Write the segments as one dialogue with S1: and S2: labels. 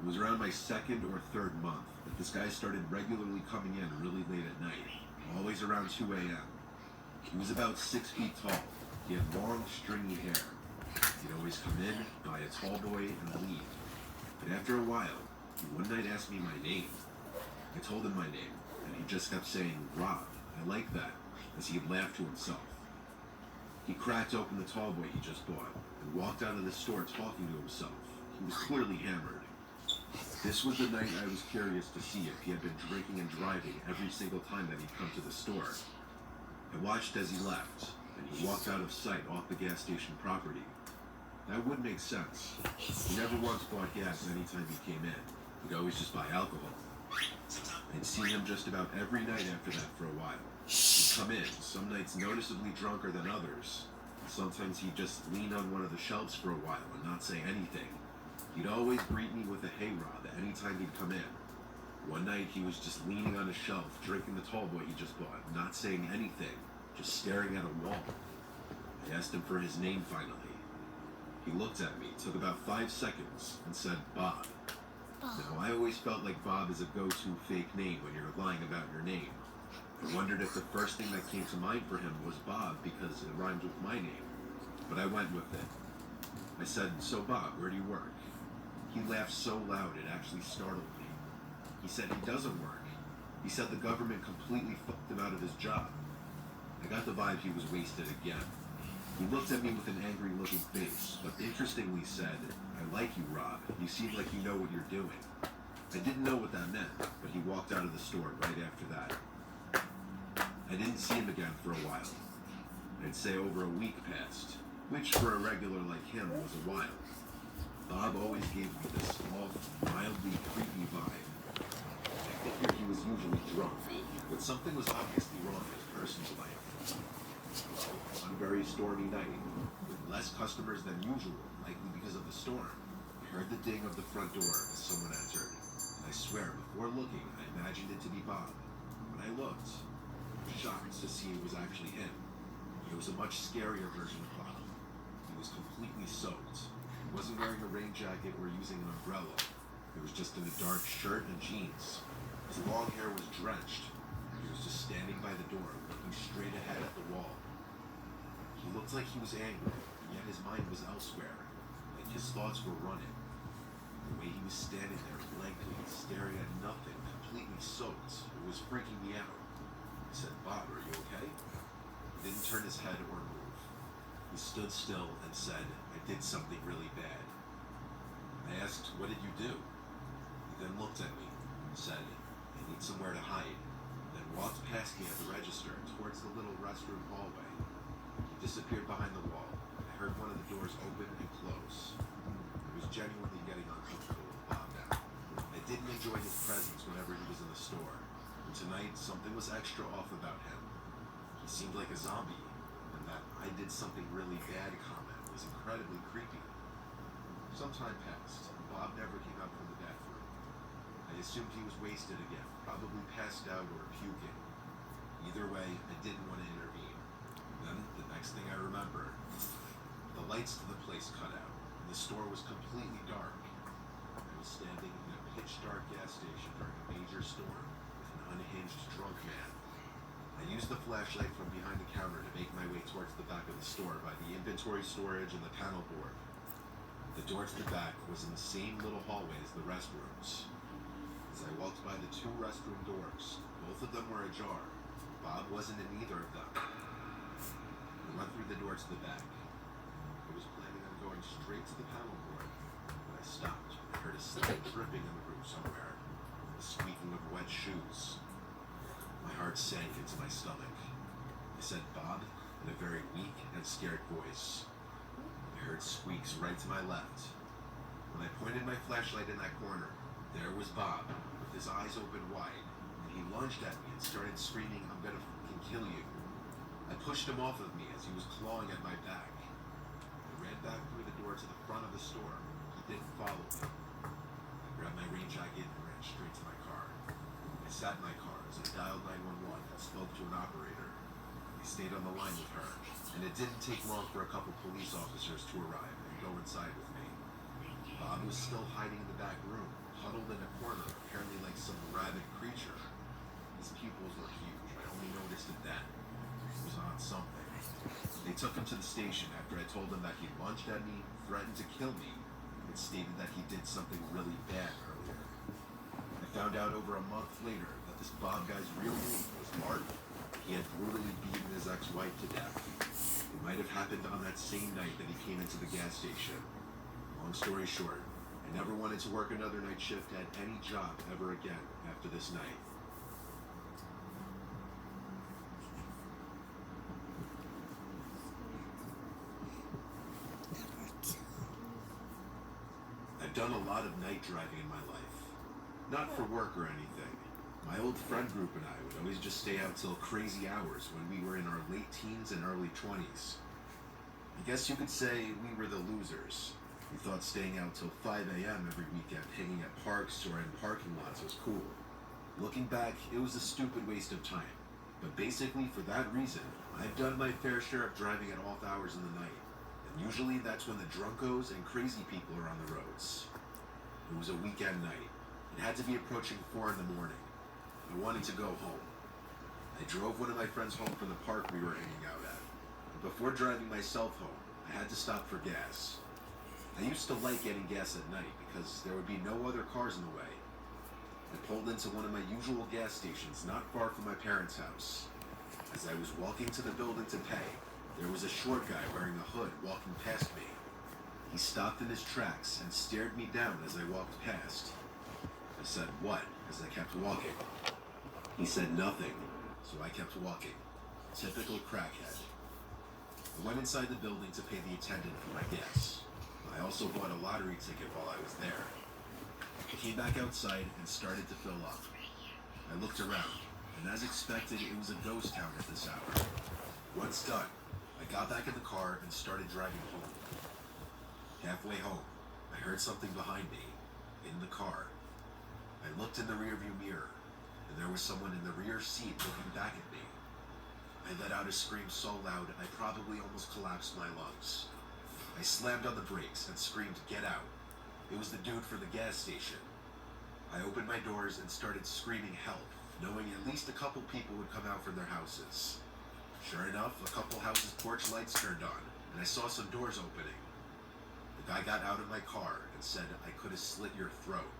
S1: It was around my second or third month that this guy started regularly coming in really late at night, always around 2 a.m. He was about 6 feet tall. He had long, stringy hair. He'd always come in, buy a tall boy, and leave. But after a while, he one night asked me my name. I told him my name, and he just kept saying, "Rob, I like that," as he'd laugh to himself. He cracked open the tall boy he just bought and walked out of the store talking to himself. He was clearly hammered. This was the night I was curious to see if he had been drinking and driving every single time that he'd come to the store. I watched as he left, and he walked out of sight off the gas station property. That would make sense. He never once bought gas anytime he came in. He'd always just buy alcohol. I'd seen him just about every night after that for a while. He'd come in, some nights noticeably drunker than others. Sometimes he'd just lean on one of the shelves for a while and not say anything. He'd always greet me with a "Hey Rob" anytime he'd come in. One night he was just leaning on a shelf, drinking the tall boy he just bought, not saying anything, just staring at a wall. I asked him for his name finally. He looked at me, took about 5 seconds, and said, "Bob." Now, I always felt like Bob is a go-to fake name when you're lying about your name. I wondered if the first thing that came to mind for him was Bob because it rhymed with my name, but I went with it. I said, "So Bob, where do you work?" He laughed so loud it actually startled me. He said he doesn't work. He said the government completely fucked him out of his job. I got the vibe he was wasted again. He looked at me with an angry looking face, but interestingly said, "I like you, Rob. You seem like you know what you're doing." I didn't know what that meant, but he walked out of the store right after that. I didn't see him again for a while. I'd say over a week passed, which for a regular like him was a while. Bob always gave me this small, mildly creepy vibe. I figured he was usually drunk, but something was obviously wrong in his personal life. One very stormy night, with less customers than usual, likely because of the storm, I heard the ding of the front door as someone entered, and I swear, before looking, I imagined it to be Bob. When I looked, I was shocked to see it was actually him. It was a much scarier version of Bob. He was completely soaked. He wasn't wearing a rain jacket or using an umbrella. He was just in a dark shirt and jeans. His long hair was drenched. He was just standing by the door, looking straight ahead at the wall. He looked like he was angry, and yet his mind was elsewhere, like his thoughts were running. The way he was standing there, blankly, staring at nothing, completely soaked, it was freaking me out. I said, "Bob, are you okay?" He didn't turn his head or move. He stood still and said, "I did something really bad." I asked, "What did you do?" He then looked at me, said, "I need somewhere to hide," then walked past me at the register towards the little restroom hallway. He disappeared behind the wall. I heard one of the doors open and close. I was genuinely getting uncomfortable with Bob now. I didn't enjoy his presence whenever he was in the store. And tonight, something was extra off about him. He seemed like a zombie, and that "I did something really bad" comment was incredibly creepy. Some time passed, and Bob never came out from the bathroom. I assumed he was wasted again, probably passed out or puking. Either way, I didn't want to intervene. Then, the next thing I remember, the lights to the place cut out, and the store was completely dark. I was standing in a pitch-dark gas station during a major storm with an unhinged drunk man. I used the flashlight from behind the counter to make my way towards the back of the store by the inventory storage and the panel board. The door to the back was in the same little hallway as the restrooms. As I walked by the 2 restroom doors, both of them were ajar. Bob wasn't in either of them. I went through the door to the back. I was planning on going straight to the panel board, but I stopped. I heard a slight dripping in the room somewhere, the squeaking of wet shoes. My heart sank into my stomach. I said, "Bob," in a very weak and scared voice. I heard squeaks right to my left. When I pointed my flashlight in that corner, there was Bob, with his eyes open wide, and he lunged at me and started screaming, "I'm gonna fucking kill you." I pushed him off of me as he was clawing at my back. I ran back through the door to the front of the store. He didn't follow me. I grabbed my rain jacket and ran straight to my car. I sat in my car as I dialed 911 and spoke to an operator. I stayed on the line with her, and it didn't take long for a couple police officers to arrive and go inside with me. Bob was still hiding in the back room, huddled in a corner, apparently like some rabid creature. His pupils were huge. I only noticed it then. He was on something. They took him to the station after I told them that he lunged at me, threatened to kill me, and stated that he did something really bad earlier. I found out over a month later that this Bob guy's real name was Martin. He had brutally beaten his ex-wife to death. It might have happened on that same night that he came into the gas station. Long story short, I never wanted to work another night shift at any job ever again after this night. I've done a lot of night driving in my life. Not for work or anything. My old friend group and I would always just stay out till crazy hours when we were in our late teens and early 20s. I guess you could say we were the losers. We thought staying out till 5 a.m. every weekend, hanging at parks or in parking lots was cool. Looking back, it was a stupid waste of time. But basically, for that reason, I've done my fair share of driving at off hours in the night. And usually that's when the drunkos and crazy people are on the roads. It was a weekend night. It had to be approaching 4 in the morning. I wanted to go home. I drove one of my friends home from the park we were hanging out at. But before driving myself home, I had to stop for gas. I used to like getting gas at night because there would be no other cars in the way. I pulled into one of my usual gas stations not far from my parents' house. As I was walking to the building to pay, there was a short guy wearing a hood walking past me. He stopped in his tracks and stared me down as I walked past. I said, "What?" as I kept walking. He said nothing, so I kept walking. Typical crackhead. I went inside the building to pay the attendant for my gas. I also bought a lottery ticket while I was there. I came back outside and started to fill up. I looked around, and as expected, it was a ghost town at this hour. Once done, I got back in the car and started driving home. Halfway home, I heard something behind me, in the car. I looked in the rearview mirror, and there was someone in the rear seat looking back at me. I let out a scream so loud I probably almost collapsed my lungs. I slammed on the brakes and screamed, "Get out." It was the dude for the gas station. I opened my doors and started screaming help, knowing at least a couple people would come out from their houses. Sure enough, a couple houses' porch lights turned on, and I saw some doors opening. The guy got out of my car and said, "I could have slit your throat."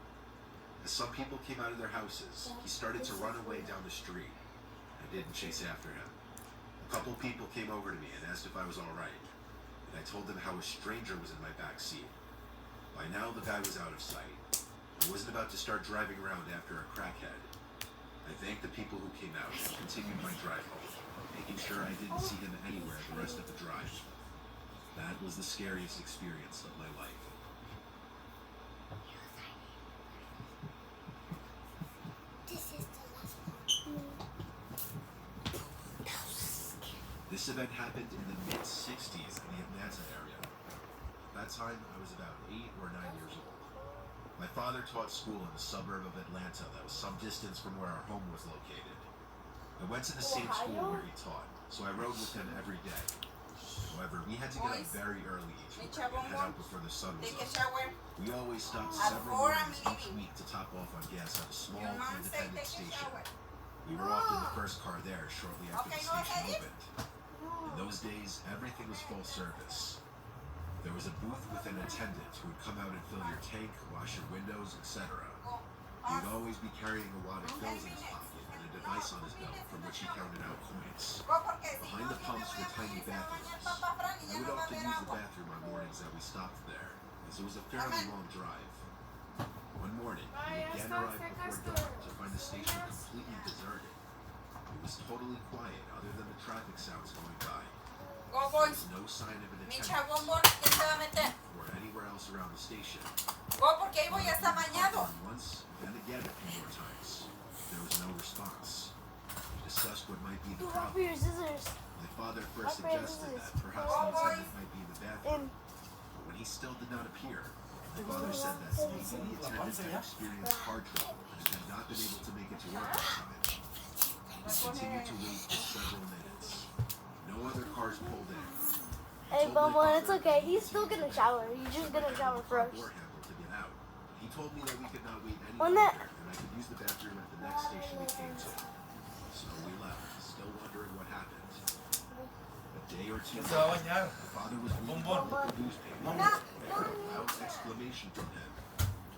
S1: As some people came out of their houses, he started to run away down the street. I didn't chase after him. A couple people came over to me and asked if I was alright, and I told them how a stranger was in my back seat. By now, the guy was out of sight. I wasn't about to start driving around after a crackhead. I thanked the people who came out and continued my drive home, making sure I didn't see him anywhere the rest of the drive. That was the scariest experience of my life. This event happened in the mid-60s in the Atlanta area. At that time, I was about 8 or 9 years old. My father taught school in the suburb of Atlanta that was some distance from where our home was located. I went to the same school where he taught, so I rode with him every day. However, we had to get up very early each morning and head out before the sun was up. We always stopped several mornings each week to top off on gas at a small independent station. We were often the first car there shortly after the station opened. In those days, everything was full service. There was a booth with an attendant who would come out and fill your tank, wash your windows, etc. He would always be carrying a wad of bills in his pocket and a device on his belt from which he counted out coins. Behind the pumps were tiny bathrooms. I would often use the bathroom on mornings that we stopped there, as it was a fairly long drive. One morning, we again arrived before dawn to find the station completely deserted. It was totally quiet other than the traffic sounds going by. There was no sign of an attendant or anywhere else around the station. Once, then again a few more times. There was no response. We discussed what might be the problem. My father first suggested that perhaps the attendant might be in the bathroom. But when he still did not appear, my father said that maybe the attendant had experienced car trouble and had not been able to make it to work on time. We continued to wait for several minutes. No other cars pulled in.
S2: Hey, Bubba, it's okay. He's still gonna shower. He's just gonna shower first.
S1: To be told me that we could not wait any longer, and I could use the bathroom at the next station we came to. So we left, still wondering what happened. A day or two
S2: Se va a
S1: later,
S2: bañar.
S1: my father was reading
S2: Bombón.
S1: a local newspaper. I heard a loud exclamation from him.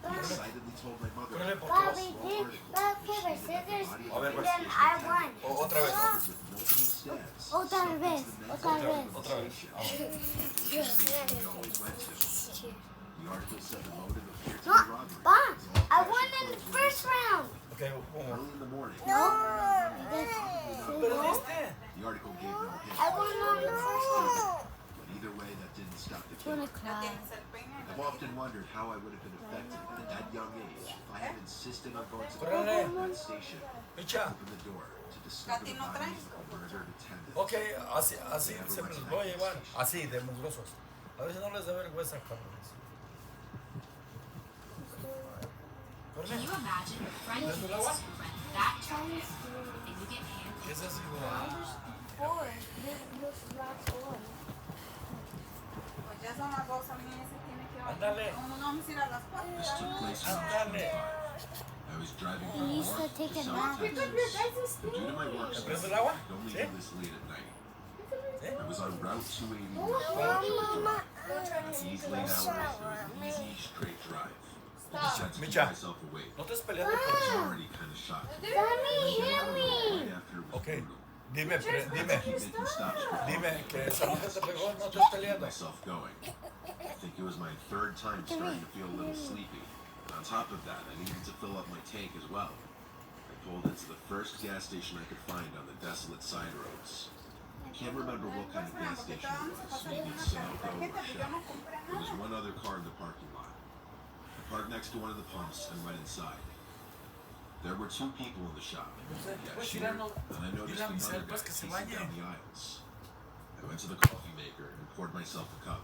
S1: He excitedly told my mother
S2: Ponle
S1: about
S2: por
S1: a
S2: todos.
S1: small article
S3: rock,
S1: which
S3: paper,
S1: stated that the
S3: scissors,
S1: body
S2: A
S1: of
S2: ver,
S1: a
S2: pues.
S3: then
S1: station
S3: I
S1: attendant
S3: won.
S2: Otra vez.
S1: covered with multiple stabs
S3: Otra
S1: stuck
S3: vez,
S1: into the
S3: otra
S1: men's
S3: vez.
S1: room of
S2: Otra
S1: the
S2: vez.
S1: station.
S2: Vamos.
S1: The station we always went to. The article said the motive appeared to
S3: No,
S1: be robbery.
S3: Mom,
S1: as all
S3: I
S1: cash
S3: won
S1: and
S3: in the
S1: clothes were
S3: first
S1: missing.
S3: round.
S2: Ok, ¿cómo?
S1: Early in the morning,
S3: No.
S2: ¿Perdiste?
S1: the article gave no hint.
S3: I won on the first round.
S1: But either way, that didn't stop the
S3: Wanna
S1: killer.
S3: cry?
S1: I've often wondered how I would have been affected at that young age if I had insisted on going to
S2: Órale.
S1: that station,
S2: Micha.
S1: open the door to discover the bodies of a murdered attendant.
S2: Ok, así se me los voy a llevar. Así, de mugrosos. A ver si no les da vergüenza, cabrones.
S4: Can you imagine your friend
S2: ¿Ves
S4: gets
S2: el agua?
S4: that target and you get handpicked?
S2: ¿Qué es así, güey?
S3: Four. This looks four.
S5: Pues ya son las 2, a mí se tiene que
S2: Ándale.
S5: Vamos a ir a las 4.
S1: This took place in
S2: Ándale.
S1: 1925. I was driving
S3: He
S1: from
S3: used to
S1: north
S3: take
S1: to
S3: a
S1: south
S3: nap.
S1: Texas. Due to my work
S2: ¿Te
S1: schedule,
S2: prende el agua?
S1: I could only
S2: ¿Sí?
S1: do this late at night.
S2: ¿Sí?
S1: I was on Route 280
S3: Mama.
S1: At these late hours, it was an easy, straight drive. I just had to keep
S2: Micha.
S1: myself awake.
S2: No te estés peleando
S1: I was
S2: por...
S1: already kind of shocked.
S3: Daddy, hit me.
S1: Right after it was
S2: Ok,
S1: brutal.
S2: dime,
S1: I had to
S2: dime,
S1: keep making stops for
S2: dime
S1: coffee.
S2: que esa mujer te pegó, no estés
S1: Just to keep
S2: peleando.
S1: myself going. I think it was my third time starting to feel a little sleepy. And on top of that, I needed to fill up my tank as well. I pulled into the first gas station I could find on the desolate side roads. I can't remember what kind of gas station it was, maybe Sunoco or Shell. There was one other car in the parking lot. I parked next to one of the pumps and went inside. There were two people in the shop, the cashier, and I noticed another guy pacing down the aisles. I went to the coffee maker and poured myself a cup.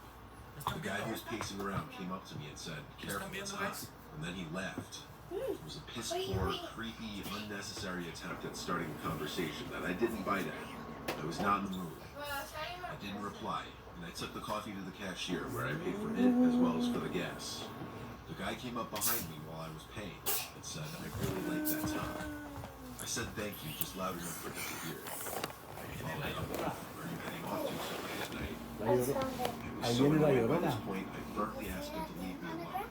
S1: The guy who was pacing around came up to me and said, "Careful, it's hot." And then he left. It was a piss-poor, creepy, unnecessary attempt at starting a conversation that I didn't bite at. I was not in the mood. I didn't reply, and I took the coffee to the cashier where I paid for it as well as for the gas. The guy came up behind me while I was paying and said, "I really like that top." I said thank you just loud enough for him to hear. Followed up with, "Where are you heading off to so late at night?" I was so annoyed by this point, I firmly asked him to leave me alone.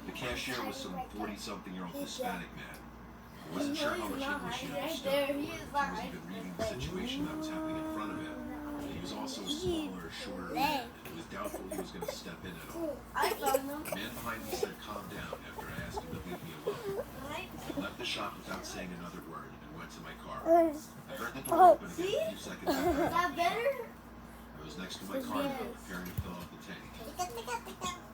S1: The cashier was some 40-something-year-old Hispanic man. I wasn't sure how much English he understood, or if he was even reading the situation that was happening in front of him. He was also a smaller, shorter man, and it was doubtful he was going to step in at all. The man behind me said, "Calm down," after I asked him to leave me alone. I left the shop without saying another word and went to my car. I heard the door open again a few seconds after I left the shop. I was next to my car now, preparing to fill up the tank.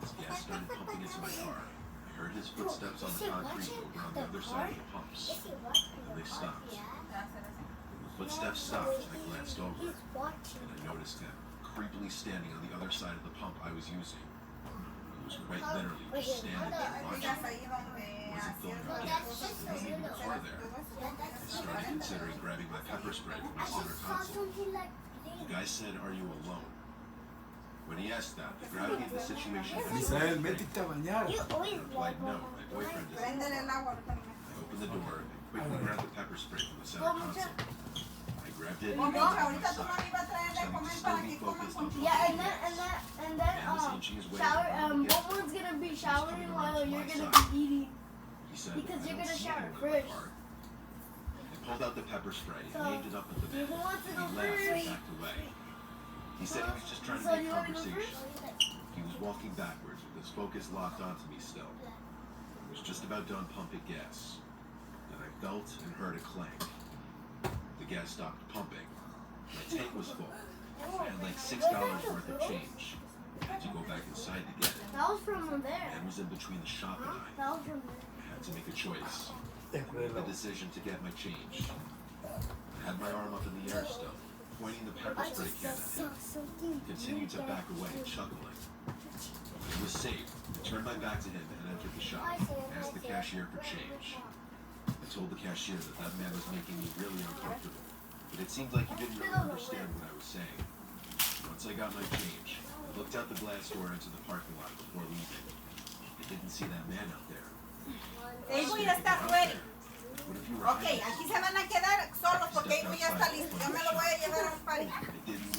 S1: As gas started pumping into my car, I heard his footsteps on the concrete over on the other side of the pumps. And they stopped. When the footsteps stopped, I glanced over, and I noticed him, creepily standing on the other side of the pump I was using. He was quite literally just standing there watching me. I wasn't filling up gas. There wasn't even a car there. I started considering grabbing my pepper spray from my center console. The guy said, "Are you alone?" When he asked that, the gravity of the situation had
S2: Misael, métete a bañar.
S1: I replied, "No, my boyfriend is."
S5: Prendele el agua.
S1: I opened the door and quickly grabbed the pepper spray from the center console. I grabbed it and
S5: Mami,
S1: held it to my
S5: ahorita tu mami
S1: side,
S5: va a traer de
S1: pretending to
S5: comer
S1: still
S5: para
S1: be
S5: que coman
S1: focused on
S5: con
S3: Yeah,
S1: pumping
S3: and then
S1: gas.
S3: and then
S1: Man was inching his way
S3: shower.
S1: around the gas
S3: Someone's gonna be
S1: He's
S3: showering
S1: coming
S3: while
S1: around to
S3: you're
S1: my
S3: gonna
S1: side.
S3: be eating.
S1: He said,
S3: Because
S1: "I
S3: you're
S1: don't
S3: gonna
S1: see
S3: shower
S1: anyone in the
S3: first.
S1: car." I pulled out the pepper spray and
S3: So,
S1: aimed it up at the man.
S3: who wants to
S1: He
S3: go
S1: laughed and
S3: first?
S1: backed away. He said he was just trying to
S3: So
S1: make
S3: you wanna go
S1: conversation.
S3: first?
S1: He was walking backwards with his focus locked onto me still. I was just about done pumping gas. Then I felt and heard a clank. The gas stopped pumping. My tank was full. I had like $6 worth of change. I had to go back inside to get it.
S3: That was from there.
S1: Man was in between the shop and I.
S3: That was from there.
S1: I had to make a choice.
S2: Ten
S1: I
S2: por
S1: made
S2: el
S1: the
S2: agua.
S1: decision to get my change. I had my arm up in the air still, pointing the pepper
S3: I
S1: spray
S3: just
S1: can
S3: saw
S1: at him.
S3: something.
S1: He continued to back away, chuckling. It was safe. I turned my back to him and entered the shop. I asked the cashier for change. I told the cashier that that man was making me really uncomfortable, but it seemed like he didn't really understand what I was saying. Once I got my change, I looked out the glass door into the parking lot before leaving. I didn't see that man out there.
S5: Avery ya está ready.
S1: What if you were
S5: Ok, aquí se van a quedar solos porque Avery ya está listo. Yo me lo voy a llevar a un party.
S1: It didn't